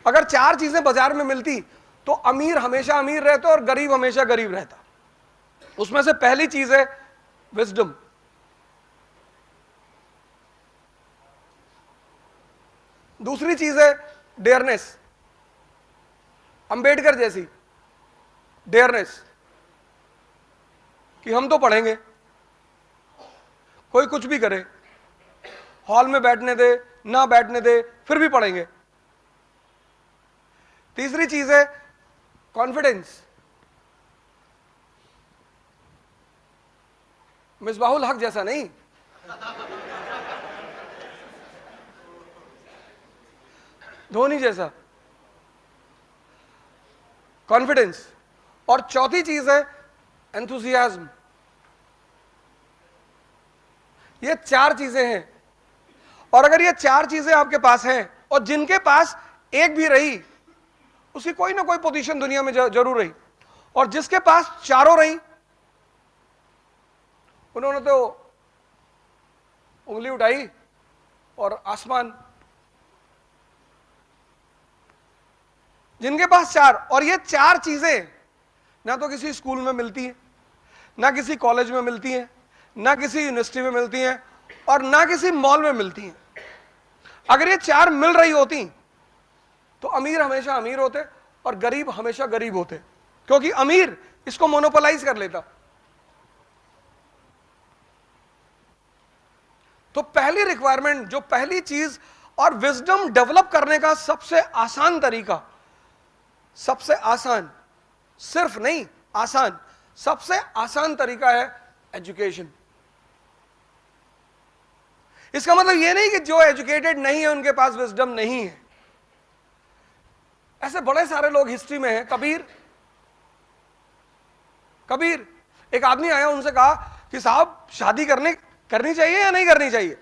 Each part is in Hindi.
अगर 4 चीजें बाजार में मिलती तो अमीर हमेशा अमीर रहता और गरीब हमेशा गरीब रहता। उसमें से पहली चीज है विजडम, दूसरी चीज है डेयरनेस, अंबेडकर जैसी डेयरनेस कि हम तो पढ़ेंगे, कोई कुछ भी करे, हॉल में बैठने दे ना बैठने दे, फिर भी पढ़ेंगे। तीसरी चीज है कॉन्फिडेंस, मिसबाहुल हक जैसा नहीं, धोनी जैसा कॉन्फिडेंस। और चौथी चीज है एंथुसियाज्म। ये 4 चीजें हैं, और अगर ये 4 चीजें आपके पास हैं और जिनके पास एक भी रही उसकी कोई ना कोई पोजीशन दुनिया में जरूर रही, और जिसके पास चारों रही उन्होंने तो उंगली उठाई और आसमान। जिनके पास 4, और ये 4 चीजें ना तो किसी स्कूल में मिलती है, ना किसी कॉलेज में मिलती है, ना किसी यूनिवर्सिटी में मिलती है, और ना किसी मॉल में मिलती है। अगर ये 4 मिल रही होती तो अमीर हमेशा अमीर होते और गरीब हमेशा गरीब होते, क्योंकि अमीर इसको मोनोपोलाइज कर लेता। तो पहली रिक्वायरमेंट, जो पहली चीज, और विजडम डेवलप करने का सबसे आसान तरीका, सबसे आसान, सिर्फ नहीं आसान, सबसे आसान तरीका है एजुकेशन। इसका मतलब यह नहीं कि जो एजुकेटेड नहीं है उनके पास विजडम नहीं है। ऐसे बड़े सारे लोग हिस्ट्री में हैं। कबीर, एक आदमी आया, उनसे कहा कि साहब शादी करनी चाहिए या नहीं करनी चाहिए?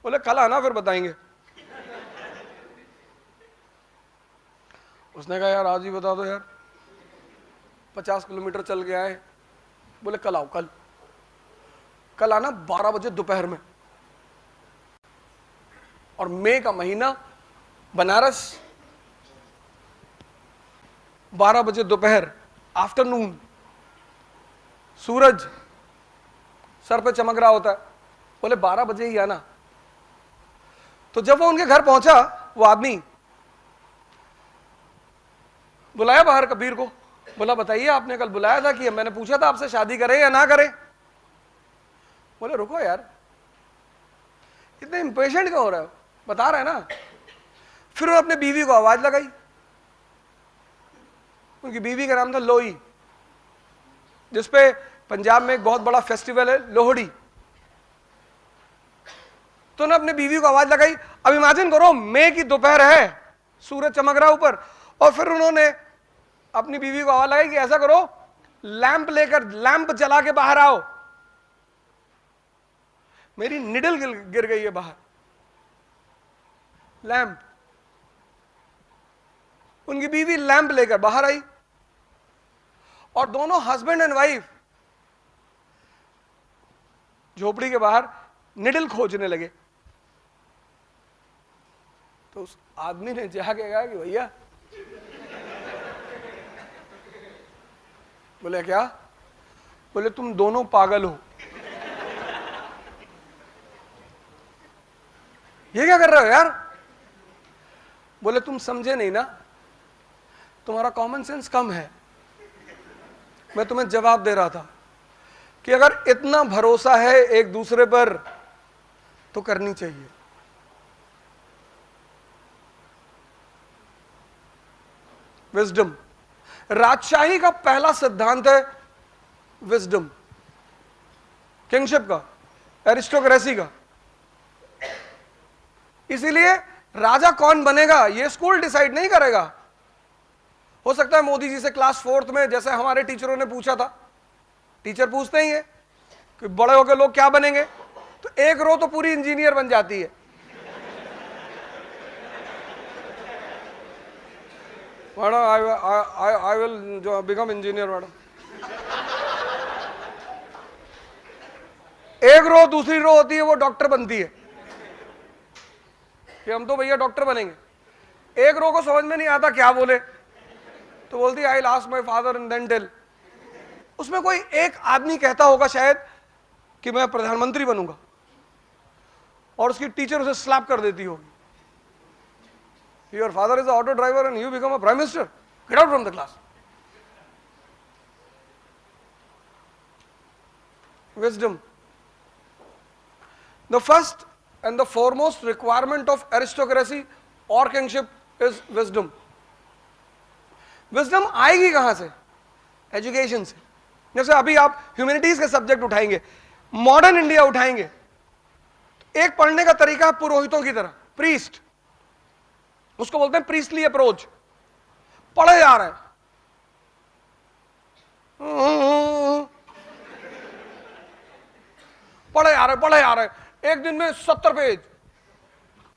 बोले कल आना फिर बताएंगे। उसने कहा यार आज ही बता दो यार, 50 किलोमीटर चल के आए। बोले कल आओ, कल आना 12 बजे दोपहर में, और मई का महीना, बनारस, 12 बजे दोपहर, आफ्टरनून, सूरज सर पे चमक रहा होता है। बोले 12 बजे ही आना। तो जब वो उनके घर पहुंचा, वो आदमी बुलाया बाहर कबीर को, बोला बताइए आपने कल बुलाया था कि मैंने पूछा था आपसे शादी करें या ना करें? बोले रुको यार, इतने इंपेशेंट क्यों हो रहे हो, बता रहे हैं ना। फिर उन्होंने अपने बीवी को आवाज लगाई। उनकी बीवी का नाम था लोई, जिसपे पंजाब में एक बहुत बड़ा फेस्टिवल है लोहड़ी। तो उन्होंने अपने बीवी को आवाज लगाई। अब इमेजिन करो, मई की दोपहर है, सूरज चमक रहा ऊपर, और फिर उन्होंने अपनी बीवी को आवाज लगाई कि ऐसा करो, लैंप जला के बाहर आओ। मेरी निडल गिर गई है बाहर। लैंप, उनकी बीवी लैंप लेकर बाहर आई, और दोनों हस्बैंड एंड वाइफ झोपड़ी के बाहर निडल खोजने लगे। तो उस आदमी ने जाके कहा कि भैया, बोले क्या? बोले तुम दोनों पागल हो। ये क्या कर रहे हो यार? बोले तुम समझे नहीं ना, तुम्हारा कॉमन सेंस कम है। मैं तुम्हें जवाब दे रहा था कि अगर इतना भरोसा है एक दूसरे पर तो करनी चाहिए। विजडम, राजशाही का पहला सिद्धांत है विजडम, किंगशिप का, एरिस्टोक्रेसी का। इसीलिए राजा कौन बनेगा ये स्कूल डिसाइड नहीं करेगा। हो सकता है मोदी जी से क्लास 4th में, जैसे हमारे टीचरों ने पूछा था, टीचर पूछते ही है कि बड़े होकर लोग क्या बनेंगे, तो एक रो तो पूरी इंजीनियर बन जाती है। Madam I will become engineer madam. एक रो, दूसरी रो होती है वो डॉक्टर बनती है कि हम तो भैया डॉक्टर बनेंगे। एक रो को समझ में नहीं आता क्या बोले, तो बोलती I will ask my father and then tell. उसमें कोई एक आदमी कहता होगा शायद कि मैं प्रधानमंत्री बनूंगा, और उसकी टीचर उसे स्लैप कर देती होगी, your father is a auto driver and you become a prime minister, get out from the class. Wisdom. The first and the foremost requirement of aristocracy or kingship is wisdom. Wisdom आएगी कहां से? एजुकेशन से। जैसे अभी आप ह्यूमैनिटीज के सब्जेक्ट उठाएंगे, मॉडर्न इंडिया उठाएंगे, एक पढ़ने का तरीका है पुरोहितों की तरह, प्रीस्ट, उसको बोलते हैं प्रीस्टली अप्रोच। पढ़े जा रहे हैं, पढ़े आ रहे, एक दिन में 70 पेज,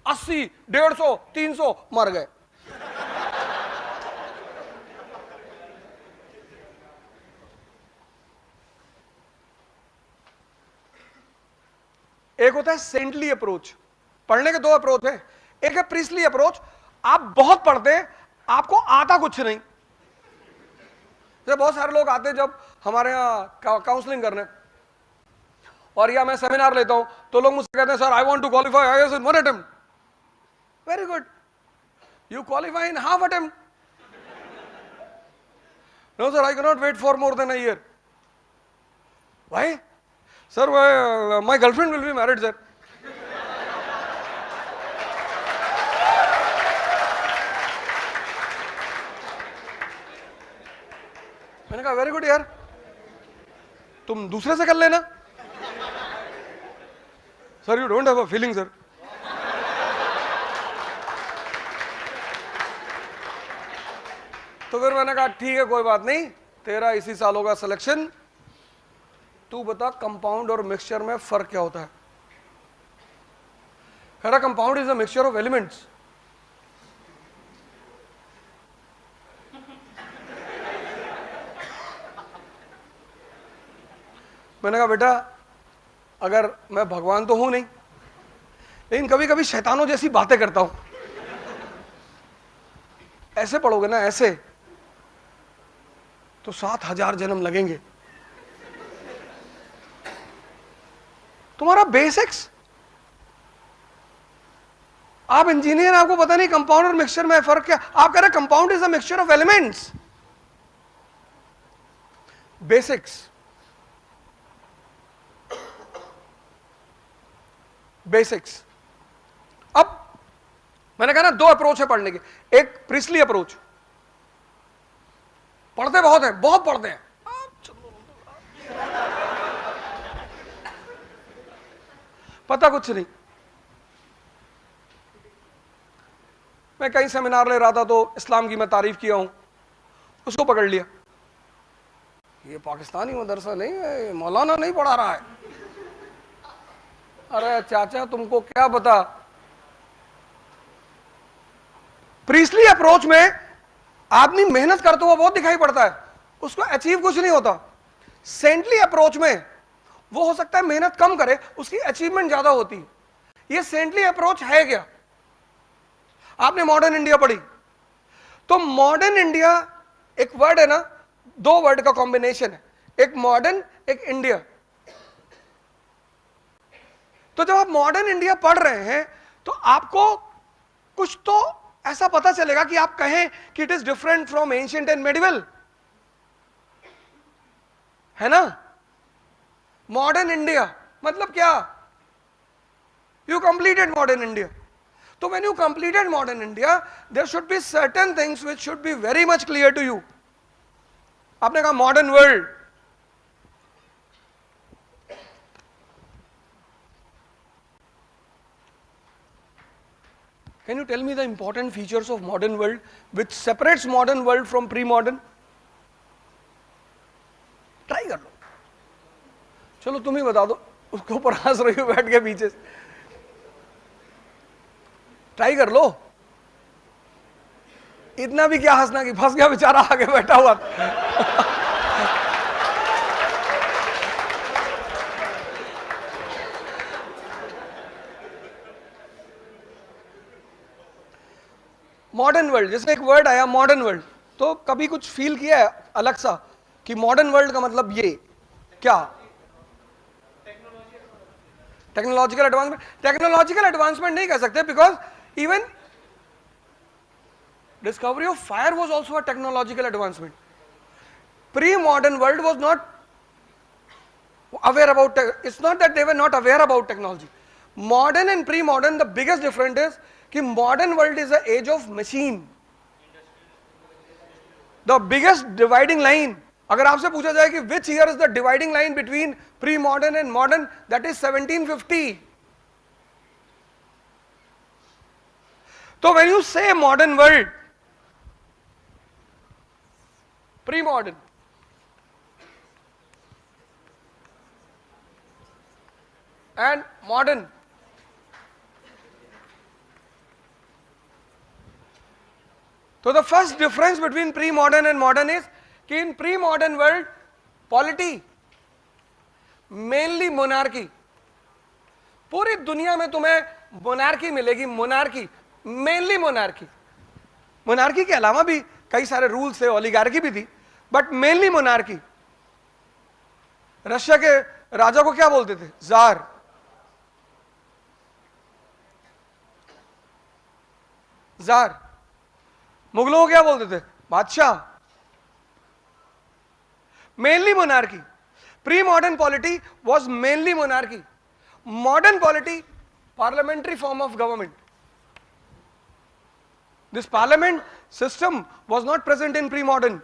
80, 150, 300 मर गए। एक होता है सेंटली अप्रोच। पढ़ने के दो अप्रोच है, एक है प्रीस्टली अप्रोच, आप बहुत पढ़ते हैं, आपको आता कुछ नहीं। जैसे बहुत सारे लोग आते हैं जब हमारे यहाँ काउंसलिंग करने, और या मैं सेमिनार लेता हूं, तो लोग मुझसे कहते हैं sir I want to qualify IAS in 1 attempt. Very good, you qualify in half attempt. No sir, I can not wait for more than a year. Why? Sir my girlfriend will be married sir. मैंने कहा वेरी गुड यार, तुम दूसरे से कर लेना। Sir you don't have a feeling sir. तो फिर मैंने कहा ठीक है कोई बात नहीं, तेरा इसी साल होगा सिलेक्शन, तू बता कंपाउंड और मिक्सचर में फर्क क्या होता है। कह रहा compound is a mixture of elements. मैंने कहा बेटा अगर मैं भगवान तो हूं नहीं, लेकिन कभी कभी शैतानों जैसी बातें करता हूं। ऐसे पढ़ोगे ना ऐसे, तो 7000 जन्म लगेंगे। तुम्हारा बेसिक्स, आप इंजीनियर, आपको पता नहीं कंपाउंड और मिक्सचर में फर्क क्या। आप कह रहे compound is a mixture of elements. Basics, basics. अब मैंने कहा ना दो अप्रोच है पढ़ने के, एक प्रीस्टली अप्रोच, पढ़ते बहुत है, बहुत पढ़ते हैं, पता कुछ नहीं। मैं कहीं सेमिनार ले रहा था तो इस्लाम की मैं तारीफ किया हूं, उसको पकड़ लिया, ये पाकिस्तानी मदरसा नहीं है, मौलाना नहीं पढ़ा रहा है। अरे चाचा तुमको क्या पता। प्रीस्टली अप्रोच में आदमी मेहनत करता हुआ बहुत दिखाई पड़ता है, उसको अचीव कुछ नहीं होता। सेंटली अप्रोच में वो हो सकता है मेहनत कम करे, उसकी अचीवमेंट ज्यादा होती है। ये सेंटली अप्रोच है क्या? आपने मॉडर्न इंडिया पढ़ी, तो मॉडर्न इंडिया एक वर्ड है ना, दो वर्ड का कॉम्बिनेशन है, एक मॉडर्न एक इंडिया। तो जब आप मॉडर्न इंडिया पढ़ रहे हैं तो आपको कुछ तो ऐसा पता चलेगा कि आप कहें कि it is different from ancient and medieval, है ना। मॉडर्न इंडिया मतलब क्या? You completed modern India. तो when you completed modern India, there should be certain things which should be very much clear to you. आपने कहा modern world, can you tell me the important features of modern world which separates modern world from pre-modern? Try कर लो, चलो तुम ही बता दो, उसके ऊपर हंस रही हो बैठ के पीछे। ट्राई कर लो, इतना भी क्या हंसना कि फंस गया बेचारा आगे बैठा हुआ। मॉडर्न वर्ल्ड, जैसे एक वर्ड आया मॉडर्न वर्ल्ड, तो कभी कुछ फील किया है अलग सा कि मॉडर्न वर्ल्ड का मतलब ये क्या? Technological advancement. टेक्नोलॉजिकल एडवांसमेंट नहीं कह सकते, because even discovery of fire was also a technological advancement. Pre-modern world was not aware about it's not that they were not aware about technology. Modern and pre-modern, the biggest difference is कि modern world is the age of machine. The biggest dividing line, अगर आपसे पूछा जाए कि which year is the dividing line between pre-modern and modern, that is 1750. So when you say modern world, pre-modern, and modern, so the first difference between pre-modern and modern is कि in pre-modern world polity mainly monarchy, पूरी दुनिया में तुम्हें मोनार्की मिलेगी, मोनार्की, मेनली मोनार्की, मोनार्की के अलावा भी कई सारे रूल्स थे, ओलिगार्की भी थी, बट मेनली मोनार्की। रशिया के राजा को क्या बोलते थे? जार। जार। मुगलों को क्या बोलते थे? बादशाह। Mainly monarchy. Pre modern polity was mainly monarchy. Modern polity parliamentary form of government. This parliament system was not present in pre-modern.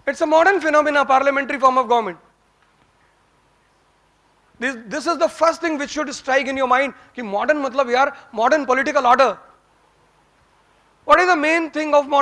It's a modern phenomena, parliamentary form of government. This is the first thing which should strike in your mind कि modern मतलब यार modern political order. What is the main thing of modern